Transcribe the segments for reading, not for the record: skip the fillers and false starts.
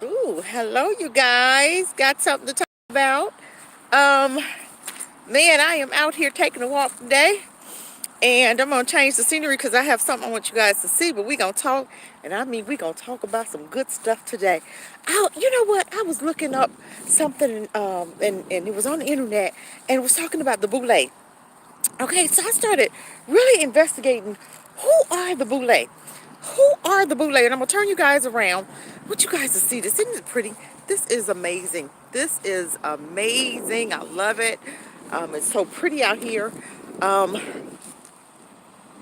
Ooh, hello, you guys. Got something to talk about? Um, Man, I am out here taking a walk today, and I'm gonna change the scenery because I have something I want you guys to see. But we gonna talk, and I mean we gonna talk about some good stuff today. You know what? I was looking up something, and it was on the internet, and it was talking about the Boule. Okay, so I started really investigating who are the Boule. Who are the Boule? And I'm gonna turn you guys around. I want you guys to see this. Isn't it pretty? This is amazing. This is amazing. I love it. It's so pretty out here. Um,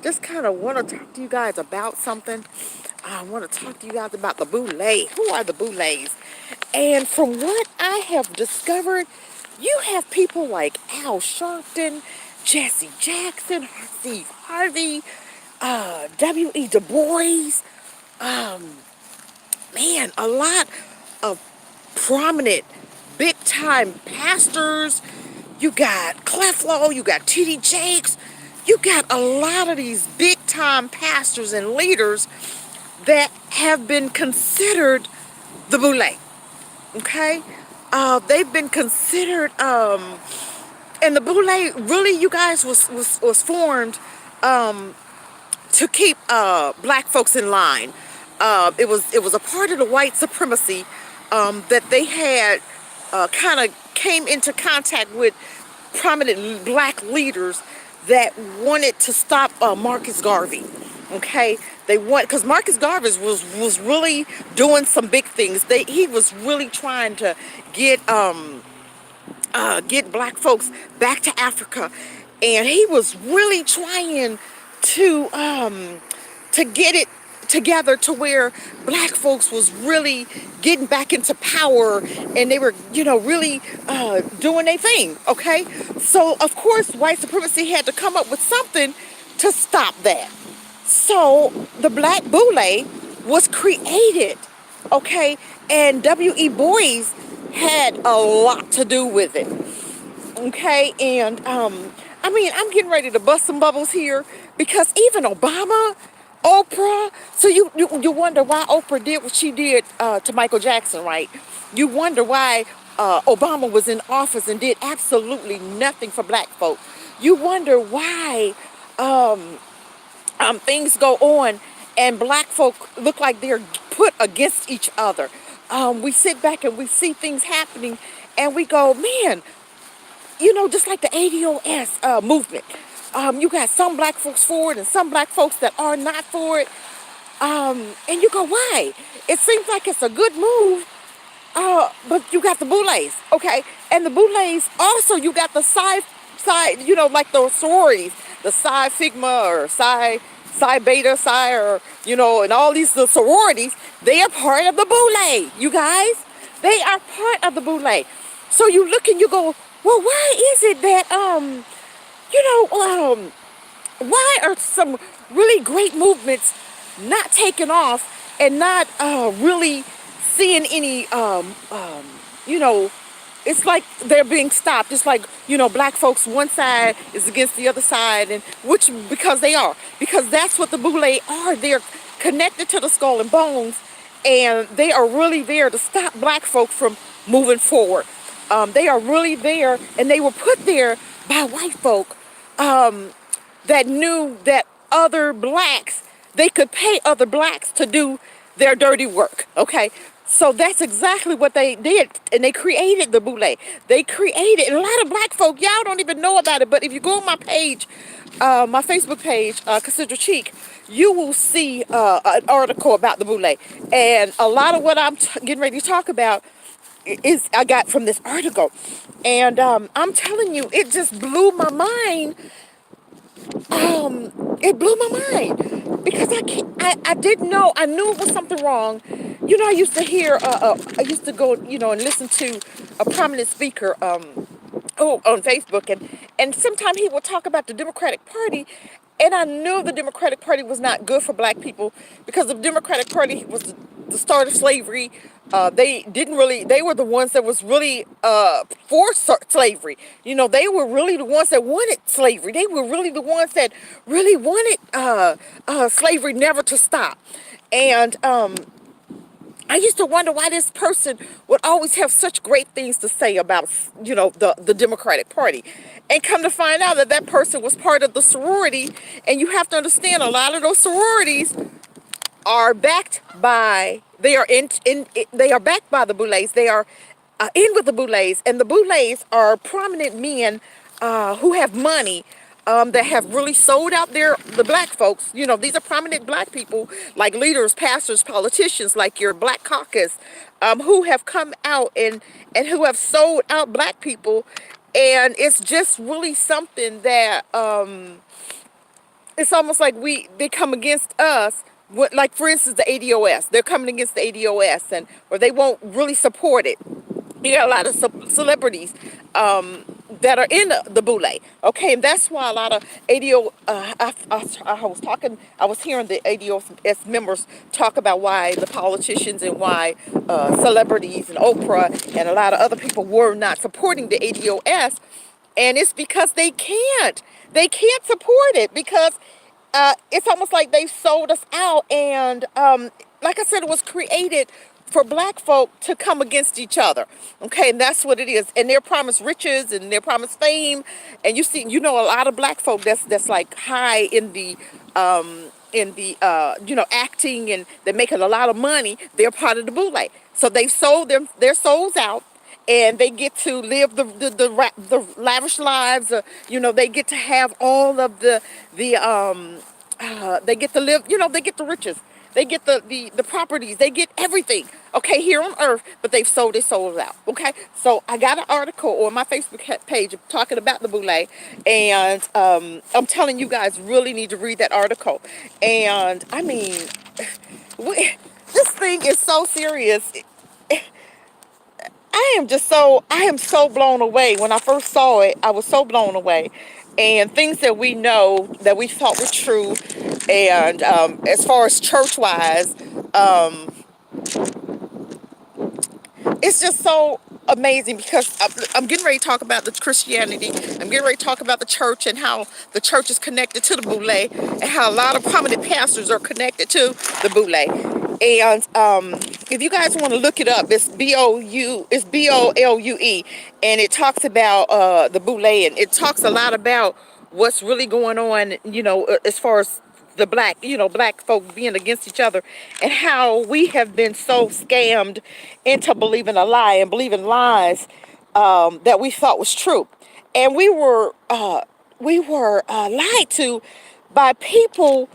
just kind of want to talk to you guys about something. I want to talk to you guys about the Boule. Who are the Boules? And from what I have discovered, you have people like Al Sharpton, Jesse Jackson, Steve Harvey, W.E. Du Bois, um, man, a lot of prominent, big-time pastors. You got Cleflo, you got T.D. Jakes, you got a lot of these big-time pastors and leaders that have been considered the Boule. Okay, they've been considered, and the Boule really, you guys, was formed to keep black folks in line. It was a part of the white supremacy that they had kind of came into contact with prominent black leaders that wanted to stop Marcus Garvey. Okay, they want, because Marcus Garvey was really doing some big things. He was really trying to get black folks back to Africa, and he was really trying to get it together to where black folks was really getting back into power, and they were, really doing their thing. Okay, so of course white supremacy had to come up with something to stop that. So the Black Boule was created. Okay, and W.E. Bois had a lot to do with it. Okay, and I mean, I'm getting ready to bust some bubbles here, because even Obama, Oprah. So you wonder why Oprah did what she did to Michael Jackson, right? You wonder why Obama was in office and did absolutely nothing for black folk. You wonder why things go on and black folk look like they're put against each other. We sit back and we see things happening, and we go, man, just like the ADOS movement. You got some black folks for it and some black folks that are not for it. And you go, why? It seems like it's a good move, but you got the Boules, okay? And the Boules also, you got the side, like the sororities, the Psi Sigma or Psi Beta, Psi, or, and all these the sororities, they are part of the Boule, you guys. They are part of the Boule. So you look and you go, well, why is it that, why are some really great movements not taking off and not really seeing any, you know, it's like they're being stopped. It's like, black folks, one side is against the other side, and because they are. Because that's what the Boule are. They're connected to the skull and bones, and they are really there to stop black folk from moving forward. They are really there, and they were put there by white folk that knew that other blacks, they could pay other blacks to do their dirty work, okay? So that's exactly what they did, and they created the Boule. They created, and a lot of black folk, y'all don't even know about it, but if you go on my page, my Facebook page, Consider Cheek, you will see an article about the Boule. And a lot of what I'm getting ready to talk about is I got from this article. And I'm telling you, it just blew my mind. It blew my mind, because I didn't know. I knew it was something wrong. I used to hear, I used to go, and listen to a prominent speaker, on Facebook, and sometimes he would talk about the Democratic Party, and I knew the Democratic Party was not good for black people, because the Democratic Party was the start of slavery. They were the ones that was really for slavery. They were really the ones that wanted slavery. They were really the ones that really wanted slavery never to stop. And I used to wonder why this person would always have such great things to say about, the Democratic Party. And come to find out that that person was part of the sorority. And you have to understand, a lot of those sororities are backed by, they are backed by the Boulets. They are in with the Boulets, and the Boulets are prominent men who have money, that have really sold out the black folks. These are prominent black people, like leaders, pastors, politicians, like your Black Caucus, who have come out and who have sold out black people. And it's just really something that it's almost like they come against us. Like, for instance, the ADOS, they're coming against the ADOS, or they won't really support it. You got a lot of celebrities that are in the Boule. Okay, and that's why a lot of ADO, I was hearing the ADOS members talk about why the politicians and why celebrities and Oprah and a lot of other people were not supporting the ADOS. And it's because they can't. They can't support it because it's almost like they've sold us out. And like I said, it was created for black folk to come against each other. Okay, and that's what it is. And they're promised riches and they're promised fame. And a lot of black folk that's like high in the acting, and they're making a lot of money. They're part of the Boule. So they've sold their souls out, and they get to live the lavish lives. They get to have all of they get to live. They get the riches. They get the properties. They get everything. Okay, here on earth, but they've sold their souls out. Okay, so I got an article on my Facebook page talking about the Boule, and I'm telling you guys really need to read that article. And I mean, this thing is so serious. I am so blown away. When I first saw it, I was so blown away. And things that we know that we thought were true, and as far as church-wise, it's just so amazing because I'm getting ready to talk about the Christianity. I'm getting ready to talk about the church and how the church is connected to the Boule, and how a lot of prominent pastors are connected to the Boule. And if you guys want to look it up, it's Boulue, and it talks about the Boule, and it talks a lot about what's really going on, as far as the black folk being against each other, and how we have been so scammed into believing a lie and believing lies that we thought was true. And we were lied to by people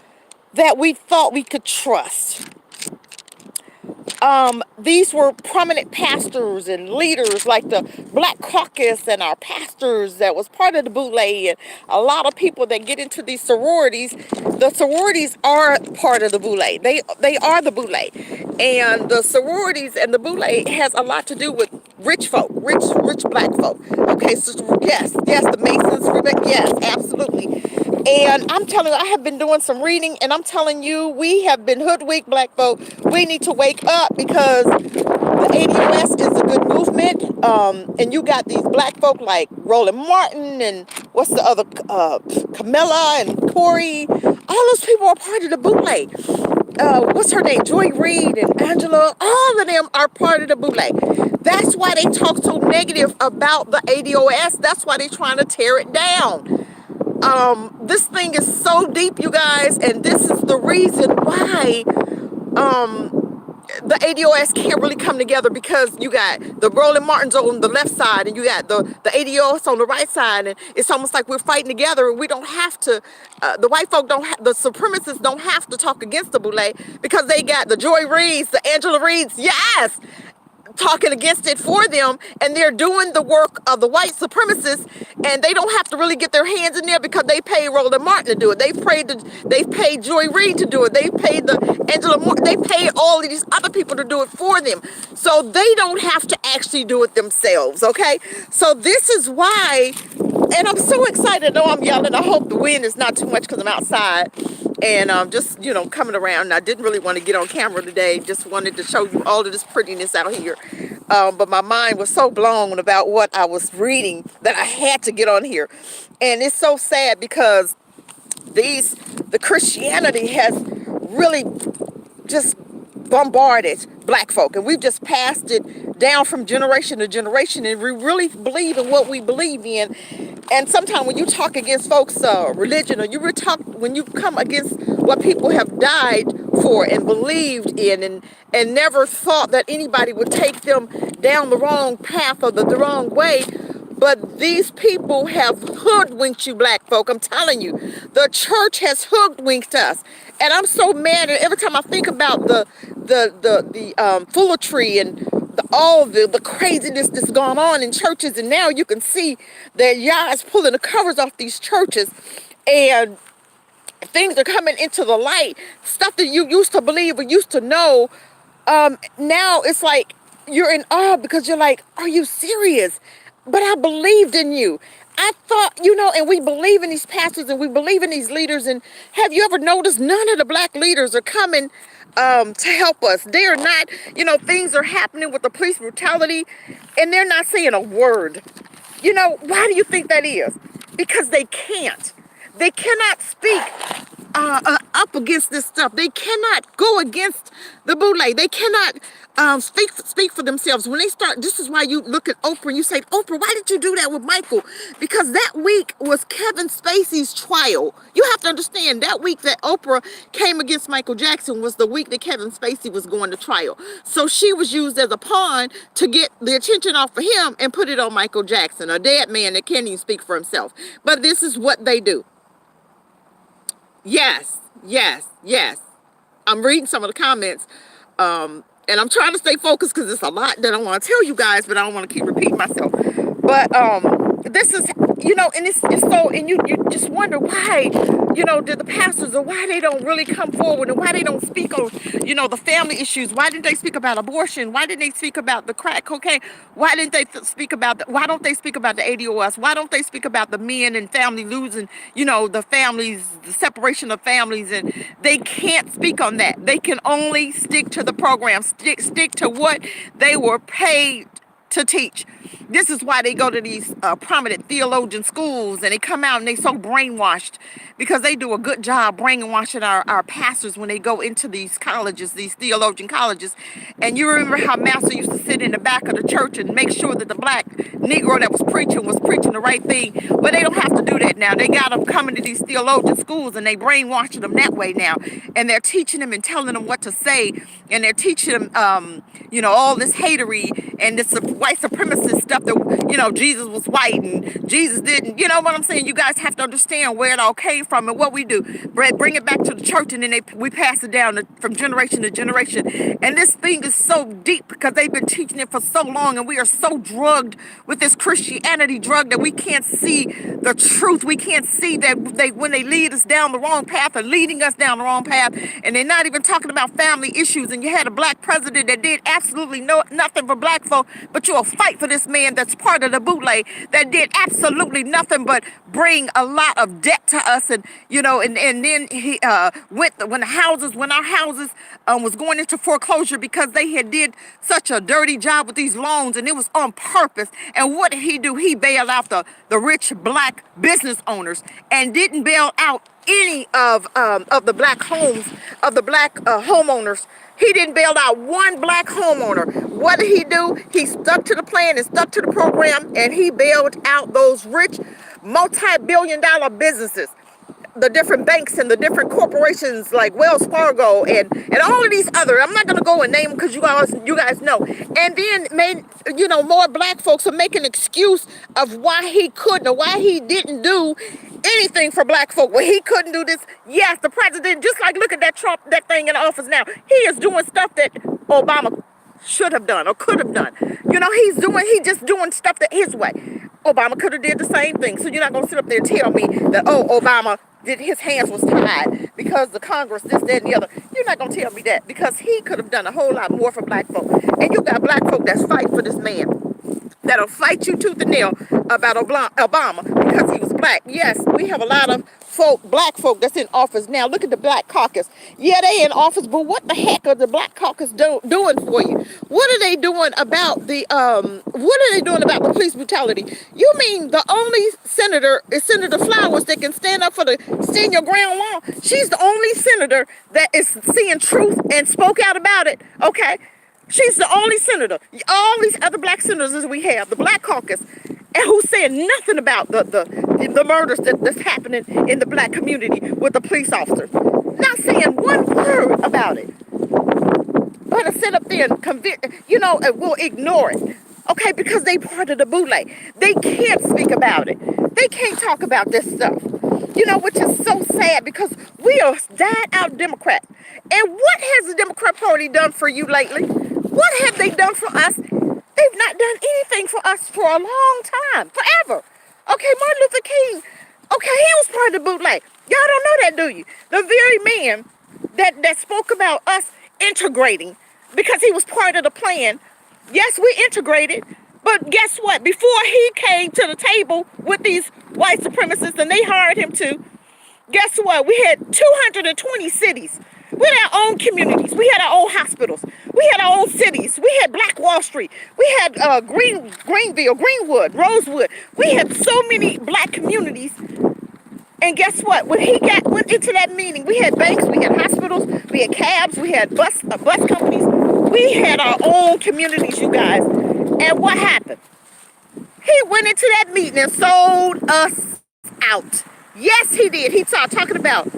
that we thought we could trust. These were prominent pastors and leaders like the Black Caucus, and our pastors that was part of the Boule, and a lot of people that get into these sororities. The sororities are part of the Boule. They are the Boule. And the sororities and the Boule has a lot to do with rich folk, rich black folk. Okay, so yes, the Masons, yes, absolutely. And I'm telling you, I have been doing some reading, and I'm telling you, we have been hoodwinked, black folk. We need to wake up, because the ADOS is a good movement. And you got these black folk like Roland Martin, and what's the other, Camilla and Corey. All those people are part of the Boule. What's her name? Joy Reid and Angela. All of them are part of the Boule. That's why they talk so negative about the ADOS. That's why they're trying to tear it down. This thing is so deep, you guys, and this is the reason why the ADOS can't really come together, because you got the Roland Martins on the left side, and you got the ADOS on the right side, and it's almost like we're fighting together, and we don't have to, the white folk the supremacists don't have to talk against the Boule, because they got the Joy Reids, the Angela Reids, yes, talking against it for them, and they're doing the work of the white supremacists, and they don't have to really get their hands in there, because they paid Roland Martin to do it. They've paid Joy Reid to do it. They paid the Angela Martin. They paid all of these other people to do it for them, so they don't have to actually do it themselves. Okay, so this is why, and I'm so excited. I know I'm yelling. I hope the wind is not too much, because I'm outside. And just, coming around. I didn't really want to get on camera today. Just wanted to show you all of this prettiness out here. But my mind was so blown about what I was reading that I had to get on here. And it's so sad, because the Christianity has really just bombarded black folk, and we've just passed it down from generation to generation, and we really believe in what we believe in. And sometimes when you talk against folks' religion, or when you come against what people have died for and believed in, and never thought that anybody would take them down the wrong path or the wrong way. But these people have hoodwinked you, black folk. I'm telling you, the church has hoodwinked us, and I'm so mad. And every time I think about the foolery and all the craziness that's gone on in churches, and now you can see that y'all is pulling the covers off these churches, and things are coming into the light. Stuff that you used to believe or used to know. Now it's like you're in awe because you're like, are you serious? But I believed in you. I thought, and we believe in these pastors and we believe in these leaders. And have you ever noticed none of the black leaders are coming to help us? They are not, things are happening with the police brutality, and they're not saying a word. Why do you think that is? Because they can't. They cannot speak up against this stuff. They cannot go against the Boule. They cannot speak for themselves. When they start, this is why you look at Oprah and you say, Oprah, why did you do that with Michael? Because that week was Kevin Spacey's trial. You have to understand, that week that Oprah came against Michael Jackson was the week that Kevin Spacey was going to trial. So she was used as a pawn to get the attention off of him and put it on Michael Jackson, a dead man that can't even speak for himself. But this is what they do. Yes. I'm reading some of the comments, and I'm trying to stay focused because it's a lot that I want to tell you guys, but I don't want to keep repeating myself. But this is, and it's so, and you just wonder why, did the pastors, or why they don't really come forward, and why they don't speak on, the family issues. Why didn't they speak about abortion? Why didn't they speak about the crack cocaine? Why didn't they speak about why don't they speak about the ADOS? Why don't they speak about the men and family losing, the families, the separation of families? And they can't speak on that. They can only stick to the program, stick to what they were paid to teach. This is why they go to these prominent theologian schools, and they come out and they so brainwashed, because they do a good job brainwashing our pastors when they go into these colleges, these theologian colleges. And you remember how Master used to sit in the back of the church and make sure that the black Negro that was preaching the right thing. But they don't have to do that now. They got them coming to these theologian schools, and they brainwashing them that way now. And they're teaching them and telling them what to say, and they're teaching them, all this hatery and this white supremacist stuff that, Jesus was white and Jesus didn't. You know what I'm saying? You guys have to understand where it all came from and what we do. Bring it back to the church, and then we pass it down from generation to generation. And this thing is so deep because they've been teaching it for so long, and we are so drugged with this Christianity drug that we can't see the truth. We can't see that when they lead us down the wrong path, or leading us down the wrong path, and they're not even talking about family issues. And you had a black president that did absolutely nothing for black folk, but you'll fight for this man that's part of the Boule that did absolutely nothing but bring a lot of debt to us. And and then he when our houses was going into foreclosure because they had did such a dirty job with these loans, and it was on purpose. And what did he do? He bailed out the rich black business owners, and didn't bail out any of the black homes, of the black homeowners. He didn't bail out one black homeowner. What did he do? He stuck to the plan and stuck to the program, and he bailed out those rich multi-billion-dollar businesses, the different banks and the different corporations like Wells Fargo and all of these other. I'm not gonna go and name them because you guys know. And then made more black folks are making an excuse of why he couldn't, or why he didn't do anything for black folk. Well, he couldn't do this. Yes, the president, just like look at that Trump, that thing in office now. He is doing stuff that Obama should have done or could have done. He's just doing stuff that his way. Obama could have did the same thing. So you're not gonna sit up there and tell me that, Obama did, his hands was tied because the Congress, this, that, and the other. You're not gonna tell me that, because he could have done a whole lot more for black folk. And you got black folk that's fighting for this man, that'll fight you tooth and nail about Obama because he was black. Yes, we have a lot of black folk that's in office now. Look at the Black Caucus. Yeah, they in office, but what the heck are the Black Caucus doing for you? What are they doing about the police brutality? You mean the only senator is Senator Flowers that can stand up for the stand your ground law? She's the only senator that is seeing truth and spoke out about it. Okay. She's the only senator. All these other black senators that we have, the Black Caucus, and who's saying nothing about the murders that's happening in the black community with the police officers. Not saying one word about it. But to sit up there and convict, and we'll ignore it. Okay, because they part of the Boule. They can't speak about it. They can't talk about this stuff. Which is so sad because we are died out Democrats. And what has the Democrat Party done for you lately? What have they done for us? They've not done anything for us for a long time, forever. Okay, Martin Luther King, okay, he was part of the Boule. Y'all don't know that, do you? The very man that spoke about us integrating because he was part of the plan. Yes, we integrated, but guess what? Before he came to the table with these white supremacists and they hired him to, guess what? We had 220 cities. We had our own communities. We had our own hospitals. We had our own cities. We had Black Wall Street. We had Greenville, Greenwood, Rosewood. We had so many black communities. And guess what? When he went into that meeting, we had banks, we had hospitals, we had cabs, we had bus companies. We had our own communities, you guys. And what happened? He went into that meeting and sold us out. Yes, he did. He started talking about,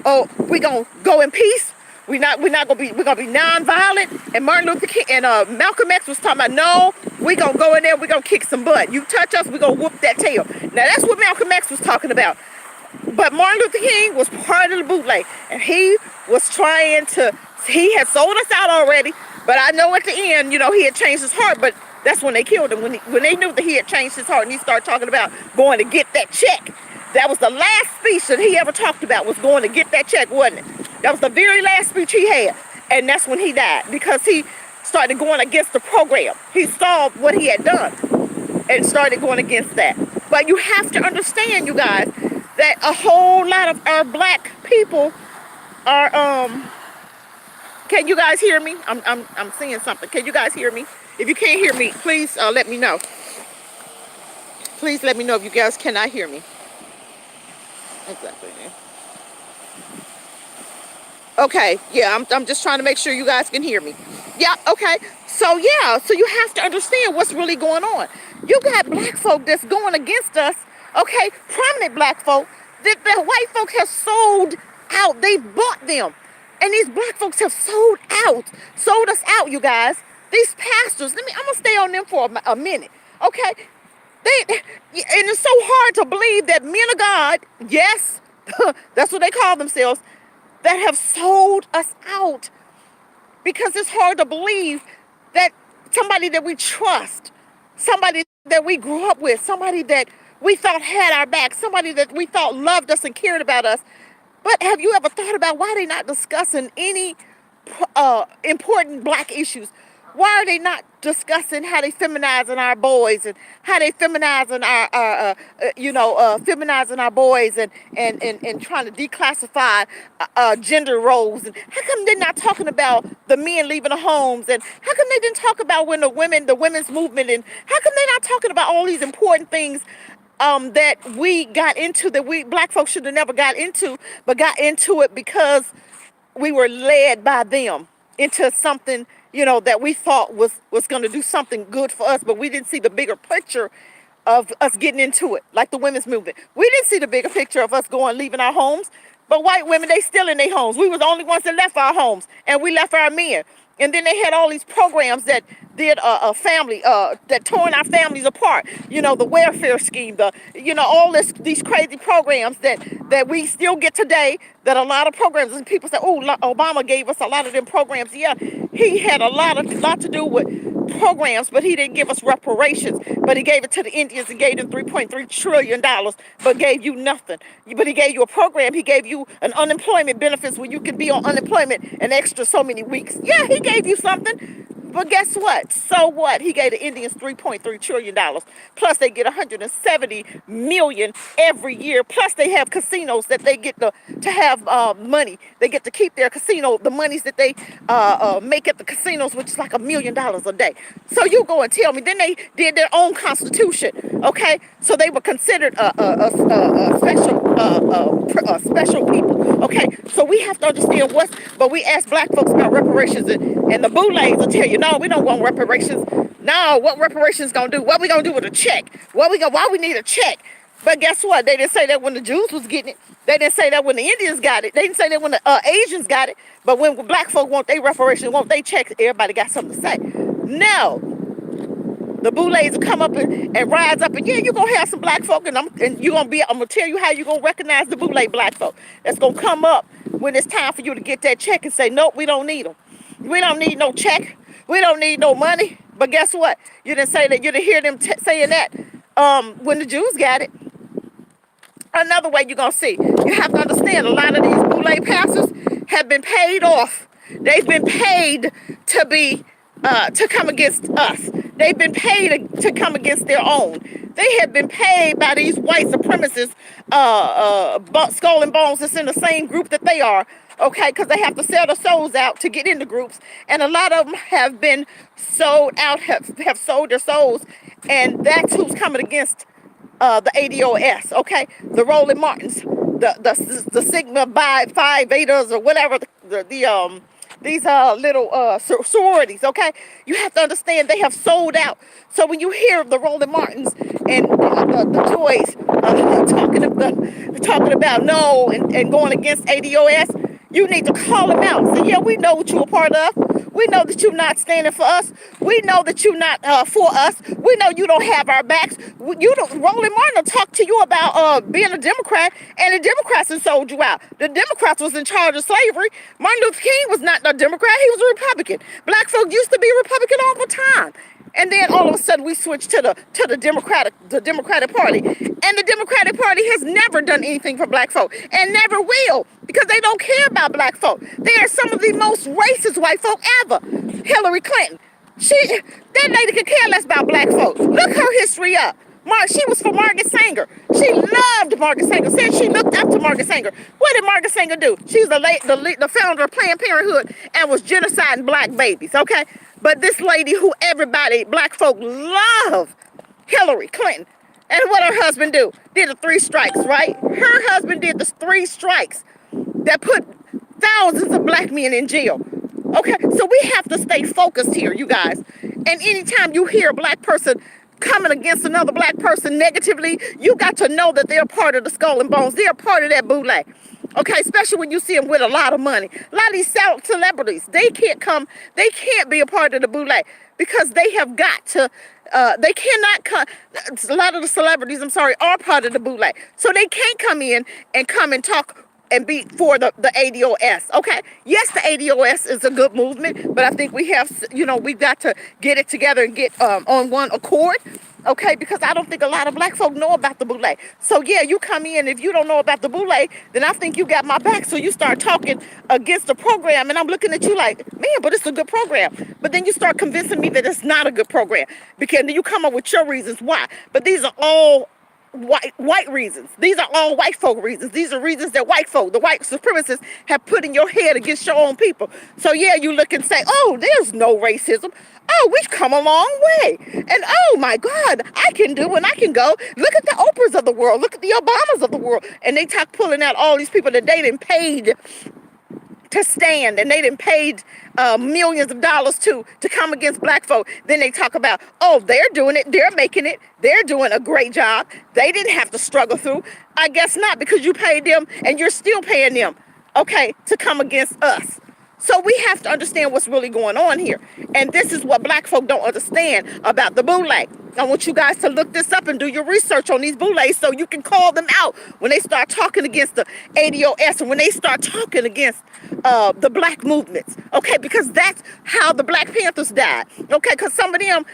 oh, we're gonna go in peace. We're gonna be nonviolent. And Martin Luther King and Malcolm X was talking about, no, we're gonna go in there, we're gonna kick some butt. You touch us, we're gonna whoop that tail. Now that's what Malcolm X was talking about. But Martin Luther King was part of the Boule, and he was he had sold us out already. But I know at the end, he had changed his heart. But that's when they killed him, when they knew that he had changed his heart, and he started talking about going to get that check. That was the last speech that he ever talked about, was going to get that check, wasn't it? That was the very last speech he had. And that's when he died, because he started going against the program. He saw what he had done and started going against that. But you have to understand, you guys, that a whole lot of our black people are can you guys hear me? I'm seeing something. Can you guys hear me? If you can't hear me, please let me know. Please let me know if you guys cannot hear me. Exactly. Okay, yeah, I'm just trying to make sure you guys can hear me. Yeah, okay. So you have to understand what's really going on. You got black folk that's going against us, okay? Prominent black folk that the white folk have sold out. They bought them. And these black folks have sold us out, you guys. These pastors, I'm gonna stay on them for a minute, okay? And it's so hard to believe that men of God, yes, that's what they call themselves, that have sold us out. Because it's hard to believe that somebody that we trust, somebody that we grew up with, somebody that we thought had our back, somebody that we thought loved us and cared about us. But have you ever thought about why they're not discussing any important black issues? Why are they not discussing how they feminizing our boys and how they feminizing our boys and trying to declassify gender roles? And how come they're not talking about the men leaving the homes? And how come they didn't talk about when the women's movement? And how come they're not talking about all these important things that we got into, that we black folks should have never got into, but got into it because we were led by them into something, that we thought was going to do something good for us, but we didn't see the bigger picture of us getting into it, like the women's movement. We didn't see the bigger picture of us leaving our homes, but white women, they still in their homes. We was the only ones that left our homes, and we left our men. And then they had all these programs that did a family, that torn our families apart. The welfare scheme, all these crazy programs that we still get today, that a lot of programs, and people say, oh, Obama gave us a lot of them programs. Yeah, he had a lot to do with programs, but he didn't give us reparations. But he gave it to the Indians and gave them $3.3 trillion, but gave you nothing. But he gave you a program. He gave you an unemployment benefits where you can be on unemployment an extra so many weeks. Yeah, he gave you something. But guess what? So what? He gave the Indians $3.3 trillion. Plus they get 170 million every year. Plus they have casinos that they get to have money. They get to keep their casino, the monies that they make at the casinos, which is like $1 million a day. So you go and tell me. Then they did their own constitution. Okay, so they were considered special people. Okay, so we have to understand but we ask black folks about reparations, and the Boule.S will tell you, no, we don't want reparations. No, what reparations gonna do? What we gonna do with a check? Why we need a check? But guess what? They didn't say that when the Jews was getting it. They didn't say that when the Indians got it. They didn't say that when the Asians got it. But when black folk want their reparations, want they checks, everybody got something to say. No. The Boule.S will come up and rise up, and yeah, you're gonna have some black folk, and I'm gonna tell you how you're gonna recognize the Boule.S black folk. That's gonna come up when it's time for you to get that check and say, nope, we don't need them. We don't need no check. We don't need no money. But guess what? You didn't say that. You didn't hear them saying that when the Jews got it. Another way you're gonna see, you have to understand, a lot of these Boule.S pastors have been paid off. They've been paid to be to come against us. They've been paid to come against their own. They have been paid by these white supremacists, skull and bones that's in the same group that they are, okay, because they have to sell their souls out to get into groups. And a lot of them have been sold out, have sold their souls, and that's who's coming against the ADOS, okay? The Roland Martins, the Sigma Phi Betas or whatever, these little sororities, okay? You have to understand they have sold out. So when you hear of the Roland Martins and the Joys talking about no and going against ADOS, you need to call them out. Say, yeah, we know what you're a part of. We know that you're not standing for us. We know that you're not for us. We know you don't have our backs. Roland Martin will talk to you about being a Democrat, and the Democrats have sold you out. The Democrats was in charge of slavery. Martin Luther King was not a Democrat. He was a Republican. Black folk used to be Republican all the time. And then all of a sudden we switched to the Democratic Party. And the Democratic Party has never done anything for black folk and never will, because they don't care about black folk. They are some of the most racist white folk ever. Hillary Clinton. That lady could care less about black folks. Look her history up. She was for Margaret Sanger. She loved Margaret Sanger. Said she looked up to Margaret Sanger. What did Margaret Sanger do? She was the founder of Planned Parenthood and was genociding black babies, okay? But this lady who black folk love, Hillary Clinton. And what her husband do? Did the 3 strikes, right? Her husband did the 3 strikes that put thousands of black men in jail. Okay, so we have to stay focused here, you guys. And anytime you hear a black person coming against another black person negatively, you got to know that they're part of the skull and bones. They're part of that Boule.S. Okay, especially when you see them with a lot of money. A lot of these celebrities, they can't be a part of the Boule.S because they have got to, they cannot come. A lot of the celebrities, are part of the Boule.S. So they can't come in and talk and be for the ADOS, okay? Yes, the ADOS is a good movement, but I think we have, we've got to get it together and get on one accord, okay? Because I don't think a lot of black folk know about the Boule.S. So yeah, you come in, if you don't know about the Boule.S, then I think you got my back. So you start talking against the program, and I'm looking at you like, man, but it's a good program. But then you start convincing me that it's not a good program, because then you come up with your reasons why. But these are all white reasons. These are all white folk reasons. These are reasons that white folk, the white supremacists, have put in your head against your own people. So yeah, you look and say, oh, there's no racism. Oh, we've come a long way. And oh my God, I can do and I can go. Look at the Oprahs of the world. Look at the Obamas of the world. And they talk pulling out all these people that they done paid to stand, and they done paid millions of dollars to come against black folk. Then they talk about, oh, they're doing it, they're making it, they're doing a great job. They didn't have to struggle through. I guess not, because you paid them and you're still paying them, okay, to come against us. So we have to understand what's really going on here. And this is what black folk don't understand about the Boule.S. I want you guys to look this up and do your research on these Boule.S so you can call them out when they start talking against the ADOS and when they start talking against the black movements. Okay, because that's how the Black Panthers died. Okay, because some of them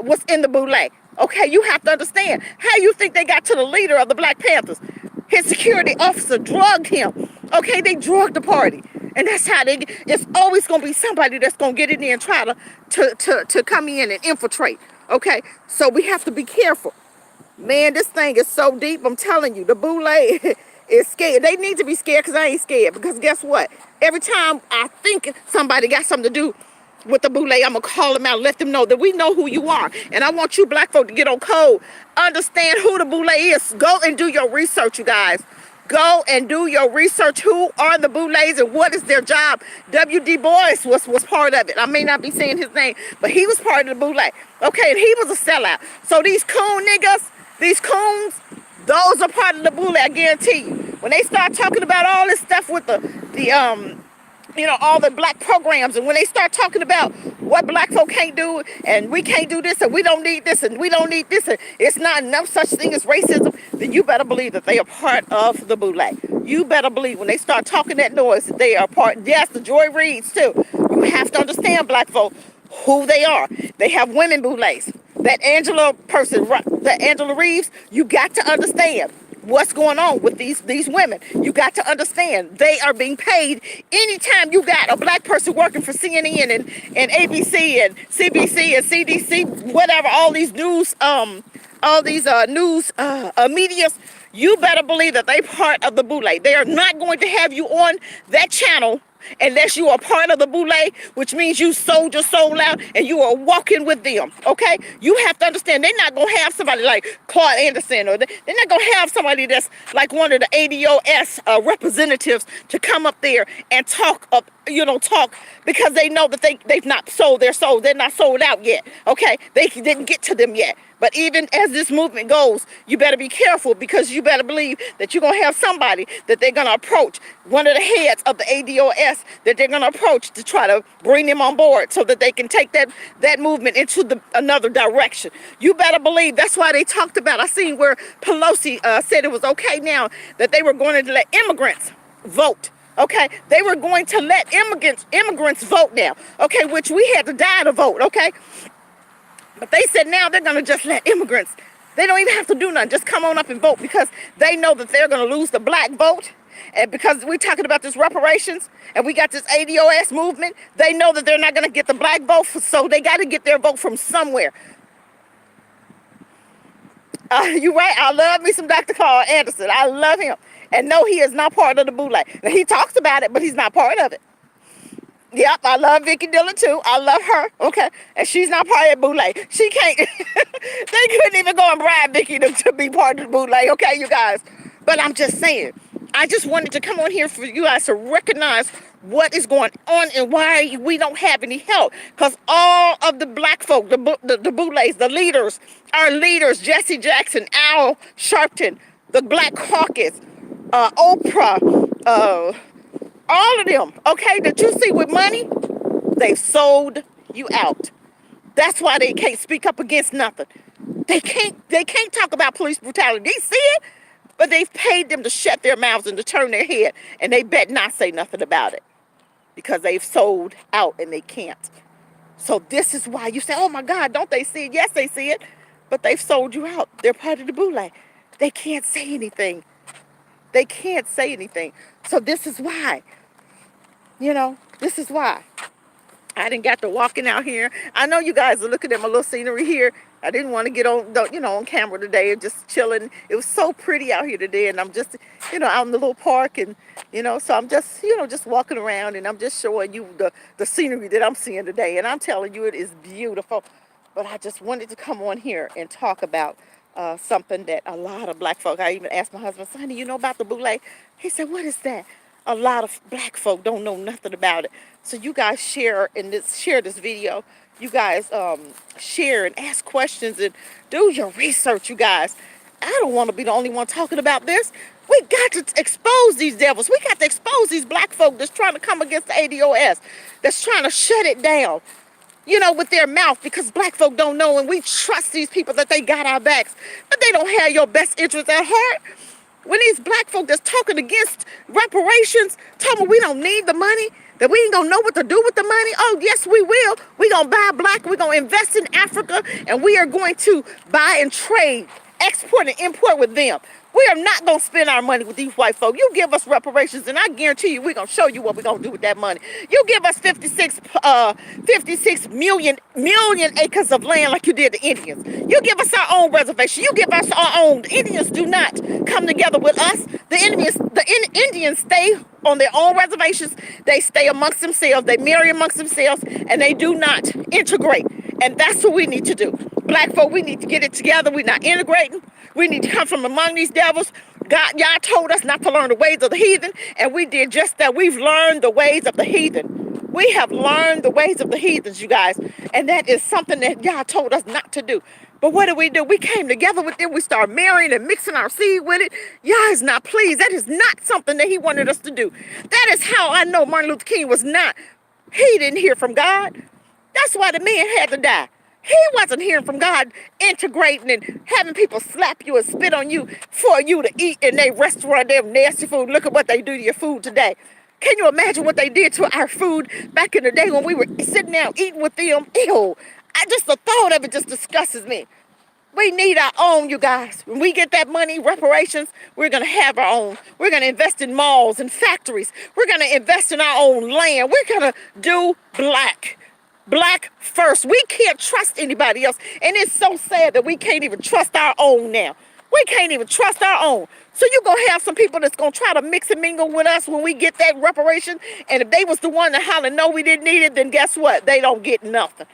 was in the Boule.S. Okay, you have to understand. How you think they got to the leader of the Black Panthers? His security officer drugged him. Okay, they drugged the party. And that's how they get. It's always going to be somebody that's going to get in there and try to come in and infiltrate. Okay? So we have to be careful. Man, this thing is so deep. I'm telling you, the Boule is scared. They need to be scared because I ain't scared. Because guess what? Every time I think somebody got something to do with the Boule, I'm going to call them out and let them know that we know who you are. And I want you black folk to get on code. Understand who the Boule is. Go and do your research, you guys. Go and do your research. Who are the Boules and what is their job? W.D. Bois was part of it. I may not be saying his name, but he was part of the Boule. Okay, and he was a sellout. So these coon niggas, these coons, those are part of the Boule, I guarantee you. When they start talking about all this stuff with all the black programs, and when they start talking about what black folk can't do, and we can't do this, and we don't need this, and we don't need this, and it's not enough such thing as racism, then you better believe that they are part of the Boule. You better believe when they start talking that noise, that they are part. Yes, the Joy Reids too. You have to understand, black folk, who they are. They have women Boules. That Angela Reeves, you got to understand what's going on with these women. You got to understand they are being paid. Anytime you got a black person working for CNN and ABC and CBC and CDC, whatever, all these news medias, you better believe that they part of the Boule. They are not going to have you on that channel unless you are part of the Boule, which means you sold your soul out and you are walking with them, okay? You have to understand they're not going to have somebody like Claude Anderson, or they're not going to have somebody that's like one of the ADOS representatives to come up there and talk because they know that they've not sold their soul. They're not sold out yet, okay? They didn't get to them yet. But even as this movement goes, you better be careful, because you better believe that you're going to have somebody that they're going to approach, one of the heads of the ADOS, that they're going to approach to try to bring them on board so that they can take that movement into another direction. You better believe that's why they talked about, I seen where Pelosi said it was okay now that they were going to let immigrants vote. Okay, they were going to let immigrants vote now. Okay, which we had to die to vote. Okay, but they said now they're going to just let immigrants. They don't even have to do nothing. Just come on up and vote, because they know that they're going to lose the black vote. And because we're talking about this reparations and we got this ADOS movement, they know that they're not going to get the black vote. So they got to get their vote from somewhere. You're right. I love me some Dr. Carl Anderson. I love him. And no, he is not part of the Boule. Now, he talks about it, but he's not part of it. Yep, I love Vicky Dillon too. I love her. Okay, and she's not part of the Boule. She can't. They couldn't even go and bribe Vicky to be part of the Boule. Okay, you guys. But I'm just saying. I just wanted to come on here for you guys to recognize what is going on and why we don't have any help. Because all of the black folk, the Boules, the leaders, our leaders, Jesse Jackson, Al Sharpton, the Black Caucus, Oprah, all of them, okay, that you see with money, they've sold you out. That's why they can't speak up against nothing. They can't talk about police brutality. They see it, but they've paid them to shut their mouths and to turn their head, and they bet not say nothing about it, because they've sold out and they can't. So this is why you say, oh my God, don't they see it? Yes, they see it, but they've sold you out. They're part of the Boule. They can't say anything. They can't say anything. So this is why, this is why. I didn't got to walking out here. I know you guys are looking at my little scenery here. I didn't want to get on camera today, just chilling. It was so pretty out here today, and I'm just, out in the little park, and, so I'm just, just walking around, and I'm just showing you the scenery that I'm seeing today, and I'm telling you it is beautiful. But I just wanted to come on here and talk about something that a lot of black folk, I even asked my husband, Sonny, you know about the Boule? He said, what is that? A lot of black folk don't know nothing about it. So you guys share this video. You guys share and ask questions and do your research, you guys. I don't want to be the only one talking about this. We got to expose these devils. We got to expose these black folk that's trying to come against the ADOS, that's trying to shut it down, with their mouth, because black folk don't know, and we trust these people that they got our backs, but they don't have your best interests at heart. When these black folk that's talking against reparations, talking we don't need the money, that we ain't gonna know what to do with the money. Oh, yes, we will. We gonna buy black, we gonna invest in Africa, and we are going to buy and trade, export and import with them. We are not going to spend our money with these white folk. You give us reparations, and I guarantee you we're going to show you what we're going to do with that money. You give us 56 million acres of land like you did the Indians. You give us our own reservation. You give us our own. The Indians do not come together with us. The Indians stay on their own reservations. They stay amongst themselves. They marry amongst themselves, and they do not integrate. And that's what we need to do. Black folk, we need to get it together. We're not integrating. We need to come from among these devils. God, y'all told us not to learn the ways of the heathen, and we did just that. We've learned the ways of the heathen. We have learned the ways of the heathens, you guys, and that is something that y'all told us not to do. But what do? We came together with them. We started marrying and mixing our seed with it. Y'all is not pleased. That is not something that he wanted us to do. That is how I know Martin Luther King was not. He didn't hear from God. That's why the man had to die. He wasn't hearing from God, integrating and having people slap you and spit on you for you to eat in their restaurant, their nasty food. Look at what they do to your food today. Can you imagine what they did to our food back in the day when we were sitting down eating with them? Ew. Just the thought of it just disgusts me. We need our own, you guys. When we get that money, reparations, we're going to have our own. We're going to invest in malls and factories. We're going to invest in our own land. We're going to do black. Black first. We can't trust anybody else. And it's so sad that we can't even trust our own now. We can't even trust our own. So you're going to have some people that's going to try to mix and mingle with us when we get that reparation. And if they was the one to holler, no, we didn't need it, then guess what? They don't get nothing.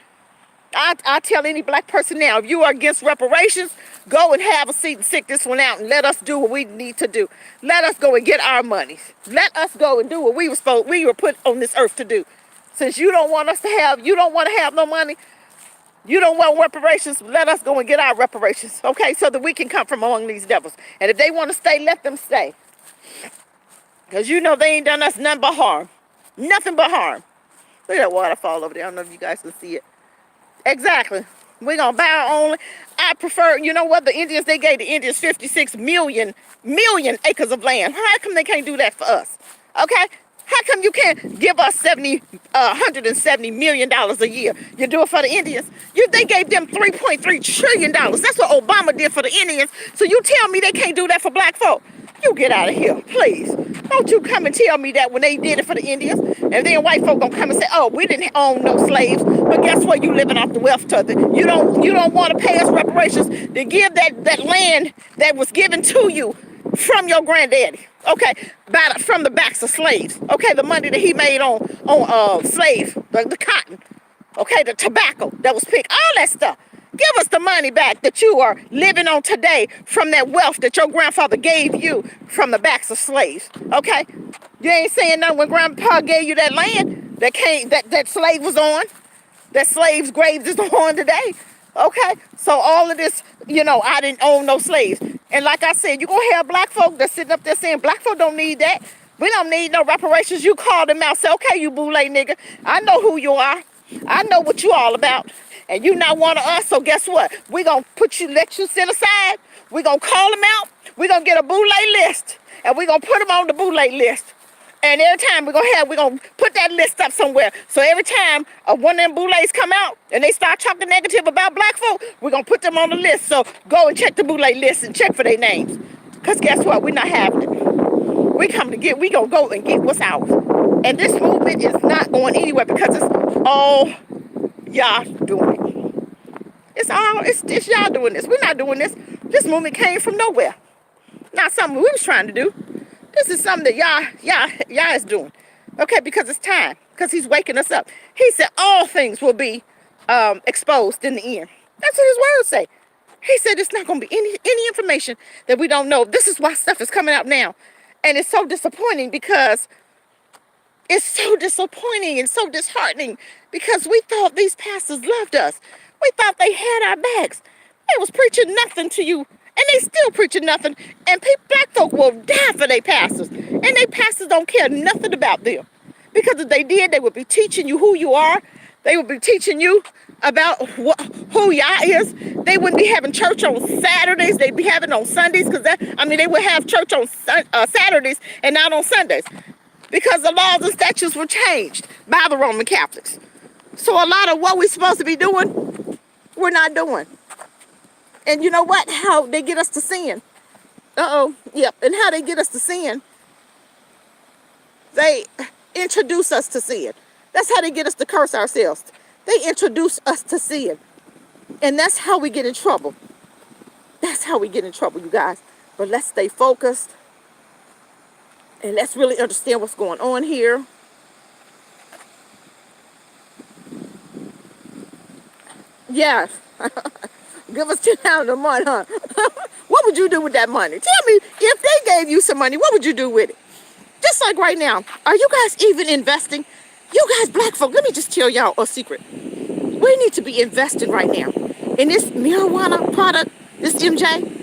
I tell any black person now, if you are against reparations, go and have a seat and sit this one out and let us do what we need to do. Let us go and get our money. Let us go and do what we were put on this earth to do. Since you don't want you don't want to have no money, you don't want reparations, let us go and get our reparations, okay, so that we can come from among these devils. And if they want to stay, let them stay. Because you know they ain't done us nothing but harm. Nothing but harm. Look at that waterfall over there. I don't know if you guys can see it. Exactly. We're going to buy our own. I prefer, you know what, the Indians, they gave the Indians 56 million acres of land. How come they can't do that for us? Okay? How come you can't give us $170 million a year? You do it for the Indians. They gave them $3.3 trillion. That's what Obama did for the Indians. So you tell me they can't do that for black folk? You get out of here, please. Don't you come and tell me that when they did it for the Indians. And then white folk gonna come and say, oh, we didn't own no slaves. But guess what? You living off the wealth of it. You don't want to pay us reparations to give that land that was given to you from your granddaddy, okay, from the backs of slaves, okay, the money that he made on slaves, the cotton, okay, the tobacco that was picked, all that stuff. Give us the money back that you are living on today from that wealth that your grandfather gave you from the backs of slaves, okay? You ain't saying nothing when grandpa gave you that land that slave was on, that slave's graves is on today, okay? So all of this, I didn't own no slaves. And like I said, you're going to have black folk that's sitting up there saying, black folk don't need that. We don't need no reparations. You call them out, say, okay, you Boule nigga, I know who you are. I know what you all about. And you not one of us, so guess what? We're going to let you sit aside. We're going to call them out. We're going to get a Boule list. And we're going to put them on the Boule list. And every time we're going to put that list up somewhere. So every time one of them Boules come out and they start talking negative about black folk, we're going to put them on the list. So go and check the Boule list and check for their names. Because guess what? We're not having it. We going to go and get what's ours. And this movement is not going anywhere because it's all y'all doing it. It's y'all doing this. We're not doing this. This movement came from nowhere. Not something we was trying to do. This is something that y'all is doing. Okay, because it's time. Because he's waking us up. He said all things will be exposed in the end. That's what his words say. He said it's not going to be any information that we don't know. This is why stuff is coming out now. And it's so disappointing because it's so disappointing and so disheartening because we thought these pastors loved us. We thought they had our backs. They was preaching nothing to you. And they still preaching nothing. And black folk will die for their pastors. And their pastors don't care nothing about them. Because if they did, they would be teaching you who you are. They would be teaching you about who y'all is. They wouldn't be having church on Saturdays. They'd be having on Sundays. They would have church on Saturdays and not on Sundays. Because the laws and statutes were changed by the Roman Catholics. So a lot of what we're supposed to be doing, we're not doing. And you know what? How they get us to sin. Yep. And how they get us to sin? They introduce us to sin. That's how they get us to curse ourselves. They introduce us to sin. And that's how we get in trouble. That's how we get in trouble, you guys. But let's stay focused. And let's really understand what's going on here. Yes. Give us $10 a month, huh? What would you do with that money? Tell me, if they gave you some money, what would you do with it? Just like right now, are you guys even investing? You guys, black folk, let me just tell y'all a secret. We need to be investing right now in this marijuana product, this MJ.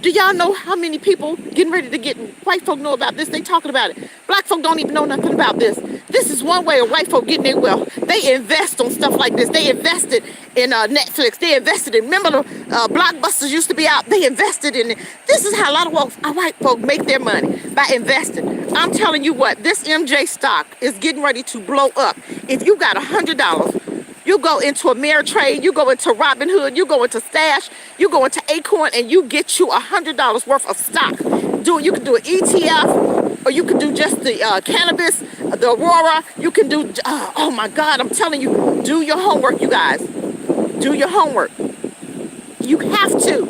Do y'all know how many people getting ready to get, white folk know about this? They talking about it. Black folk don't even know nothing about this. This is one way of white folk getting their wealth. They invest on stuff like this. They invested in Netflix. They invested in, remember the blockbusters used to be out? They invested in it. This is how a lot of white folk make their money, by investing. I'm telling you what, this MJ stock is getting ready to blow up. If you got $100, you go into Ameritrade, you go into Robinhood, you go into Stash, you go into Acorn, and you get you $100 worth of stock. You can do an ETF, or you can do just the cannabis, the Aurora. You can do, oh my God, I'm telling you, do your homework, you guys. Do your homework. You have to.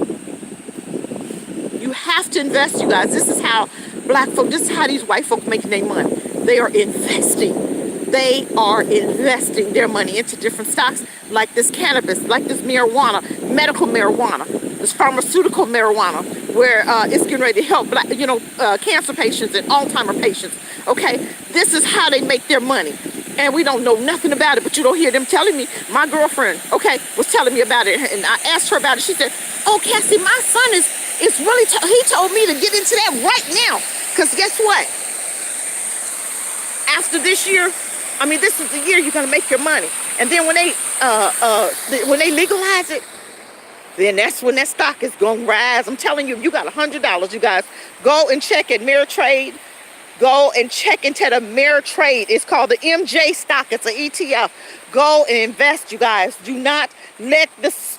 You have to invest, you guys. This is how black folk, this is how these white folk making their money. They are investing. They are investing their money into different stocks, like this cannabis, like this marijuana, medical marijuana, this pharmaceutical marijuana, where it's getting ready to help black, cancer patients and Alzheimer patients. Okay, this is how they make their money, and we don't know nothing about it. But you don't hear them telling me. My girlfriend, okay, was telling me about it, and I asked her about it. She said, "Oh, Cassie, my son is really. He told me to get into that right now, because guess what? After this year." I mean, this is the year you're gonna make your money, and then when they legalize it, then that's when that stock is gonna rise. I'm telling you, if you got $100, you guys, go and check at Ameritrade. Go and check into the Ameritrade. It's called the MJ stock. It's an ETF. Go and invest, you guys. Do not let this.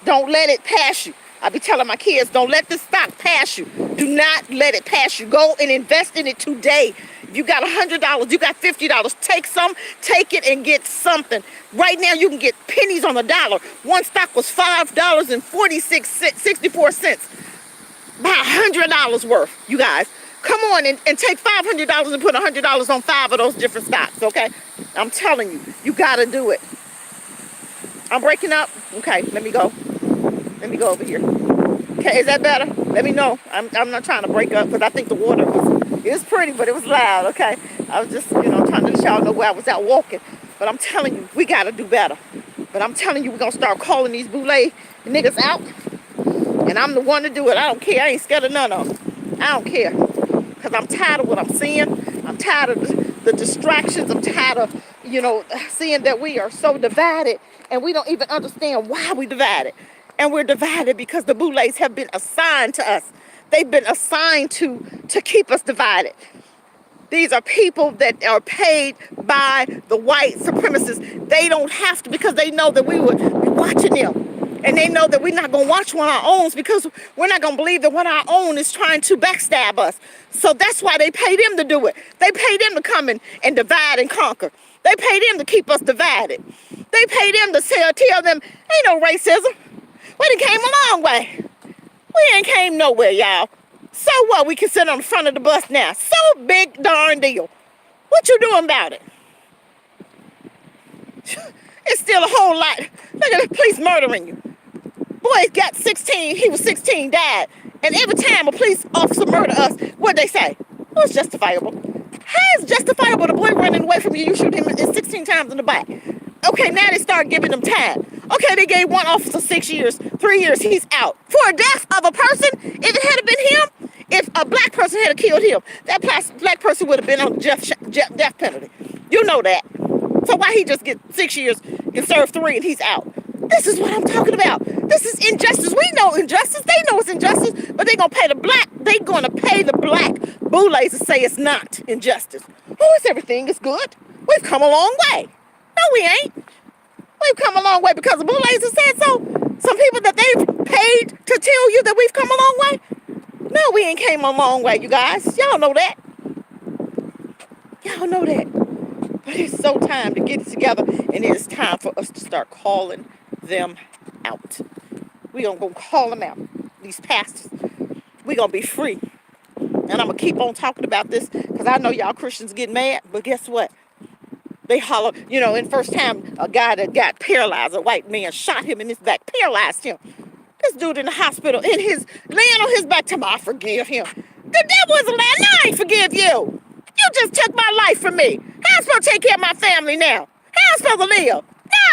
Don't let it pass you. I be telling my kids, don't let this stock pass you. Do not let it pass you. Go and invest in it today. If you got $100, you got $50, take some, take it and get something. Right now you can get pennies on the dollar. One stock was $5.64. About $100 worth, you guys. Come on and take $500 and put $100 on 5 of those different stocks, okay? I'm telling you, you gotta do it. I'm breaking up? Okay, let me go. Let me go over here. Okay, is that better? Let me know. I'm not trying to break up because I think the water was pretty, but it was loud, okay? I was just, trying to let y'all know where I was out walking. But I'm telling you, we got to do better. But I'm telling you, we're going to start calling these Boule niggas out. And I'm the one to do it. I don't care. I ain't scared of none of them. I don't care. Because I'm tired of what I'm seeing. I'm tired of the distractions. I'm tired of, seeing that we are so divided. And we don't even understand why we divided. And we're divided because the Boules have been assigned to us. They've been assigned to keep us divided. These are people that are paid by the white supremacists. They don't have to, because they know that we would be watching them. And they know that we're not going to watch one of our own, because we're not going to believe that one of our own is trying to backstab us. So that's why they pay them to do it. They pay them to come in and divide and conquer. They pay them to keep us divided. They pay them to tell them, ain't no racism. We done came a long way. We ain't came nowhere, y'all. So what? We can sit on the front of the bus now. So big darn deal. What you doing about it? It's still a whole lot. Look at the police murdering you. Boy got 16. He was 16, died. And every time a police officer murder us, what'd they say? Oh, it's justifiable. How is it justifiable? The boy running away from you, you shoot him 16 times in the back. Okay, now they start giving them time. Okay, they gave one officer 6 years, 3 years, he's out. For a death of a person, if it had been him, if a black person had killed him, that black person would have been on death penalty. You know that. So why he just get 6 years and serve 3 and he's out? This is what I'm talking about. This is injustice. We know injustice. They know it's injustice, but they're going to pay the black Boules to say it's not injustice. Oh, it's everything is good. We've come a long way. No, we ain't. We've come a long way because the Boules have said so. Some people that they've paid to tell you that we've come a long way. No, we We ain't came a long way, you guys. Y'all know that. Y'all know that. But it's so time to get it together, and it's time for us to start calling them out. We gonna go call them out. These pastors. We gonna be free. And I'm gonna keep on talking about this because I know y'all Christians get mad, but guess what? They holler, in first time a guy that got paralyzed, a white man shot him in his back, paralyzed him. This dude in the hospital, laying on his back, tell me, I forgive him. The devil's a lie. No, I ain't forgive you. You just took my life from me. How am I supposed to take care of my family now? How am I supposed to live?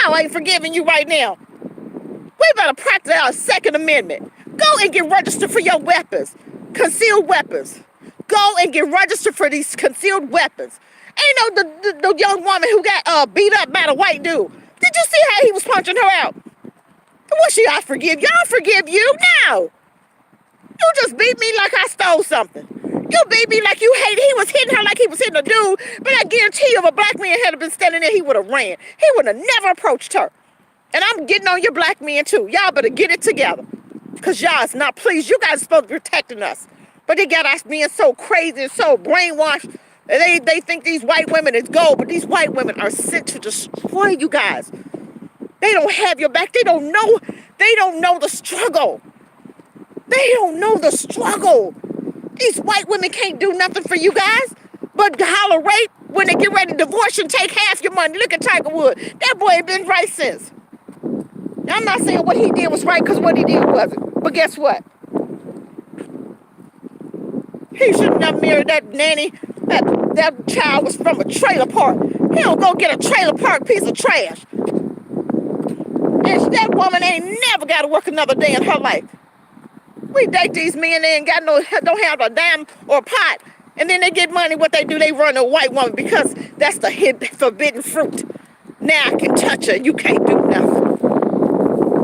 No, I ain't forgiving you right now. We better practice our Second Amendment. Go and get registered for your weapons, concealed weapons. Go and get registered for these concealed weapons. Ain't no the young woman who got beat up by the white dude. Did you see how he was punching her out? What she, I forgive you? I forgive you? No. You just beat me like I stole something. You beat me like you hate. He was hitting her like he was hitting a dude. But I guarantee you, if a black man had been standing there, he would have ran. He would have never approached her. And I'm getting on your black men too. Y'all better get it together. Because y'all is not pleased. You guys are supposed to be protecting us. But they got us being so crazy and so brainwashed. They think these white women is gold. But these white women are sent to destroy you guys. They don't have your back. They don't know. They don't know the struggle. They don't know the struggle. These white women can't do nothing for you guys but tolerate when they get ready to divorce you and take half your money. Look at Tiger Woods. That boy ain't been right since. Now, I'm not saying what he did was right because what he did wasn't. But guess what? He shouldn't have married that nanny. That child was from a trailer park. He don't go get a trailer park piece of trash. And that woman ain't never got to work another day in her life. We date these men, they ain't got don't have a dime or a pot. And then they get money, what they do, they run a white woman because that's the forbidden fruit. Now I can touch her, you can't do nothing.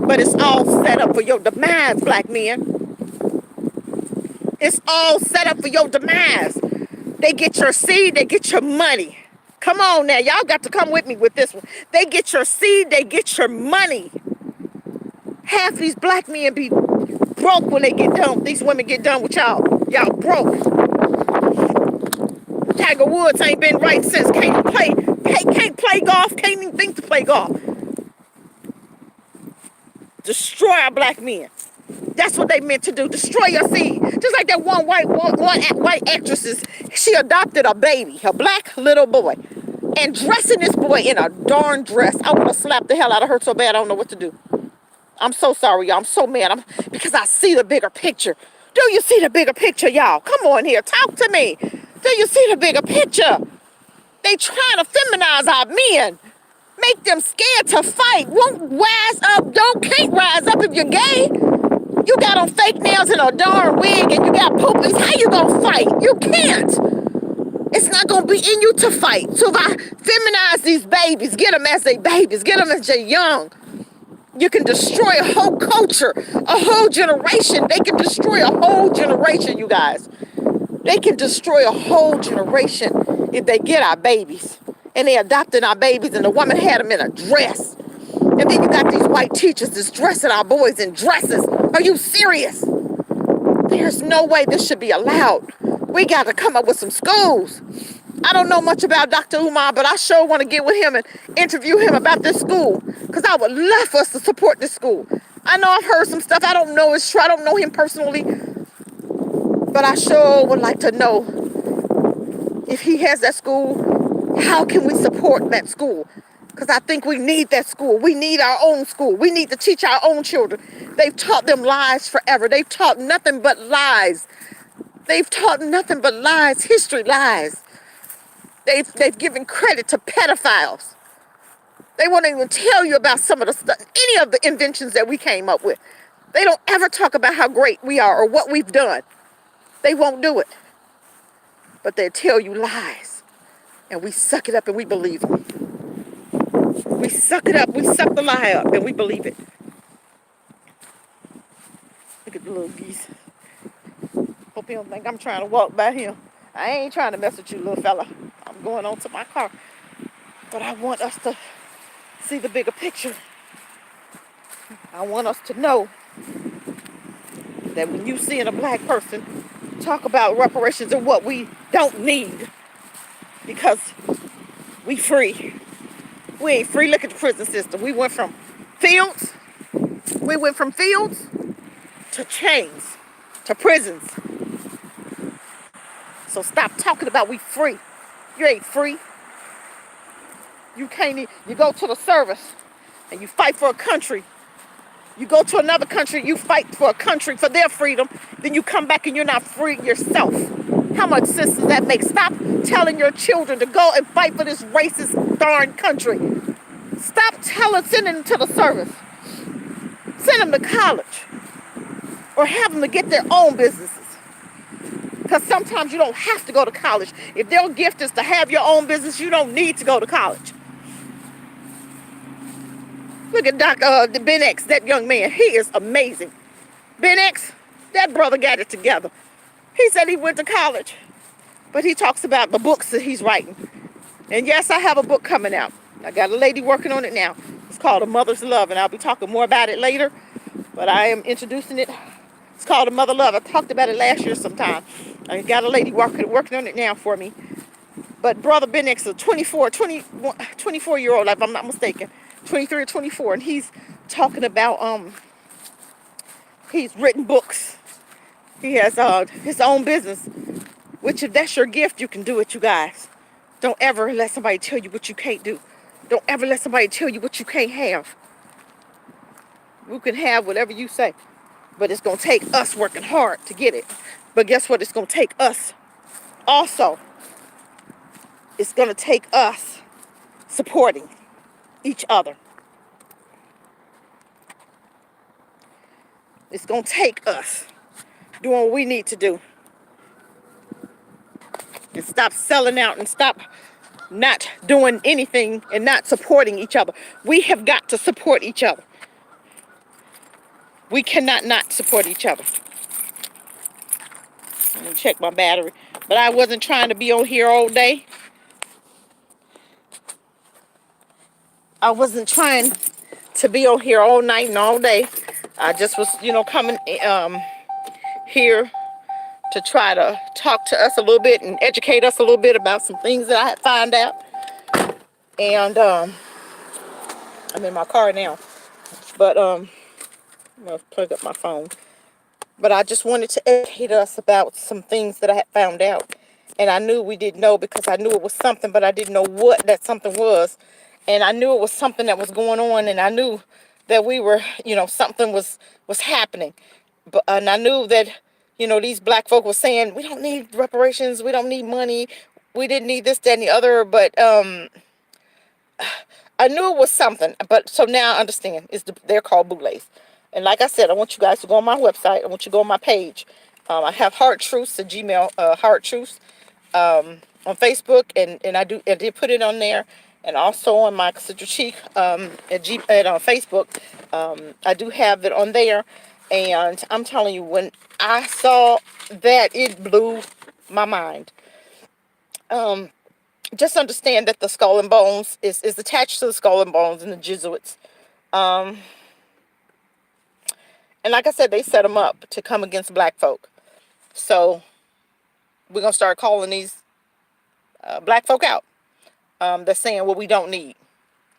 But it's all set up for your demise, black men. It's all set up for your demise. They get your seed, they get your money. Come on now, y'all got to come with me with this one. They get your seed, they get your money. Half these black men be broke when they get done. These women get done with y'all. Y'all broke. Tiger Woods ain't been right since. Can't play golf. Can't even think to play golf. Destroy our black men. That's what they meant to do. Destroy your seed. Just like that one white actress. She adopted a baby, a black little boy, and dressing this boy in a darn dress. I want to slap the hell out of her so bad I don't know what to do. I'm so sorry, y'all. I'm so mad. Because I see the bigger picture. Do you see the bigger picture, y'all? Come on here. Talk to me. Do you see the bigger picture? They trying to feminize our men. Make them scared to fight. Won't rise up. Can't rise up if you're gay. You got on fake nails and a darn wig and you got poopies. How you gonna fight? You can't. It's not gonna be in you to fight. So if I feminize these babies, get them as they babies, get them as they young, you can destroy a whole culture, a whole generation. They can destroy a whole generation, you guys. They can destroy a whole generation if they get our babies. And they adopted our babies and the woman had them in a dress. And then you got these white teachers that's dressing our boys in dresses. Are you serious? There's no way this should be allowed. We got to come up with some schools. I don't know much about Dr. Umar, but I sure want to get with him and interview him about this school. Because I would love for us to support this school. I know I've heard some stuff. I don't know it's true. I don't know him personally. But I sure would like to know if he has that school, how can we support that school? Because I think we need that school. We need our own school. We need to teach our own children. They've taught them lies forever. They've taught nothing but lies. They've taught nothing but lies, history lies. They've given credit to pedophiles. They won't even tell you about some of the stuff, any of the inventions that we came up with. They don't ever talk about how great we are or what we've done. They won't do it. But they tell you lies. And we suck it up and we believe them. We suck it up. We suck the lie up and we believe it. Look at the little geese. Hope he don't think I'm trying to walk by him. I ain't trying to mess with you, little fella. I'm going on to my car. But I want us to see the bigger picture. I want us to know that when you see a black person, talk about reparations and what we don't need because we free. We ain't free. Look at the prison system. Fields. We went from fields to chains to prisons. So stop talking about we free. You ain't free. You can't. You go to the service and you fight for a country. You go to another country, you fight for a country for their freedom. Then you come back and you're not free yourself. How much sense does that make? Stop telling your children to go and fight for this racist darn country. Stop sending them to the service. Send them to college. Or have them to get their own businesses. Because sometimes you don't have to go to college. If their gift is to have your own business, you don't need to go to college. Look at Ben X, that young man. He is amazing. Ben X, that brother got it together. He said he went to college. But he talks about the books that he's writing. And yes, I have a book coming out. I got a lady working on it now. It's called A Mother's Love, and I'll be talking more about it later. But I am introducing it. It's called A Mother Love. I talked about it last year sometime. I got a lady working on it now for me. But Brother Ben X is a 24-year-old, if I'm not mistaken. 23 or 24. And he's talking about, he's written books. He has his own business. Which if that's your gift, you can do it, you guys. Don't ever let somebody tell you what you can't do. Don't ever let somebody tell you what you can't have. You can have whatever you say. But it's going to take us working hard to get it. But guess what? It's going to take us also. It's going to take us supporting each other. It's going to take us doing what we need to do. And stop selling out and stop not doing anything and not supporting each other. We have got to support each other. We cannot not support each other. Let me check my battery. But I wasn't trying to be on here all day. I wasn't trying to be on here all night and all day. I just was, coming here to try to talk to us a little bit and educate us a little bit about some things that I had found out. And I'm in my car now. But I'm going to plug up my phone. But I just wanted to educate us about some things that I had found out. And I knew we didn't know because I knew it was something, but I didn't know what that something was. And I knew it was something that was going on, and I knew that we were, something was happening. But and I knew that, these black folk were saying, we don't need reparations, we don't need money, we didn't need this, that, and the other. But I knew it was something. But so now I understand. They're called Boule.So. And like I said, I want you guys to go on my website. I want you to go on my page. I have Hard Truths, a Gmail, Hard Truths, on Facebook, and I did put it on there. And also on my Citrus Cheek at Facebook, I do have it on there. And I'm telling you, when I saw that, it blew my mind. Just understand that the skull and bones is attached to the skull and bones and the Jesuits. And like I said, they set them up to come against black folk. So we're going to start calling these black folk out. They're saying what we don't need.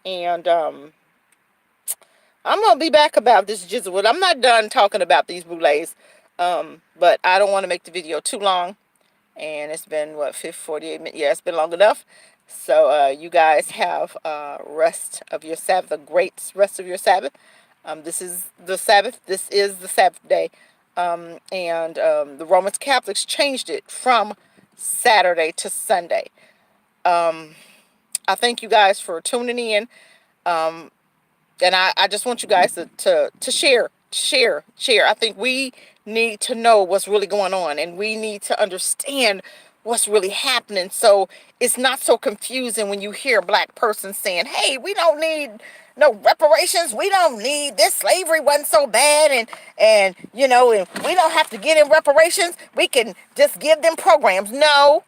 And I'm going to be back about this Jesuit. I'm not done talking about these Boulets. But I don't want to make the video too long. And it's been, 48 minutes? Yeah, it's been long enough. So you guys have rest of your Sabbath, a great rest of your Sabbath. This is the Sabbath. This is the Sabbath day. And the Roman Catholics changed it from Saturday to Sunday. I thank you guys for tuning in. And I just want you guys to share. I think we need to know what's really going on, and we need to understand what's really happening. So it's not so confusing when you hear a black person saying, hey, we don't need no reparations. We don't need this. Slavery wasn't so bad. And we don't have to get in reparations. We can just give them programs. No.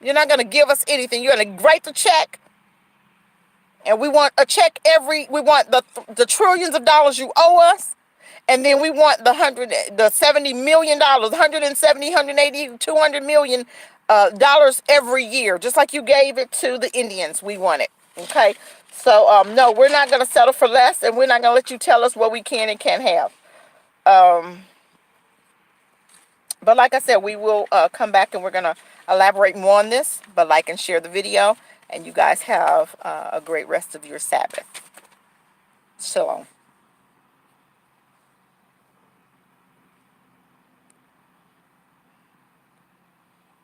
You're not going to give us anything. You're going to write the check. And we want a check we want the trillions of dollars you owe us. And then we want the $70 million, 170, 180, 200 million dollars every year, just like you gave it to the Indians. We want it. Okay. So no, we're not going to settle for less, and we're not going to let you tell us what we can and can't have. But like I said, we will come back and we're going to elaborate more on this. But like and share the video, and you guys have a great rest of your Sabbath. Shalom.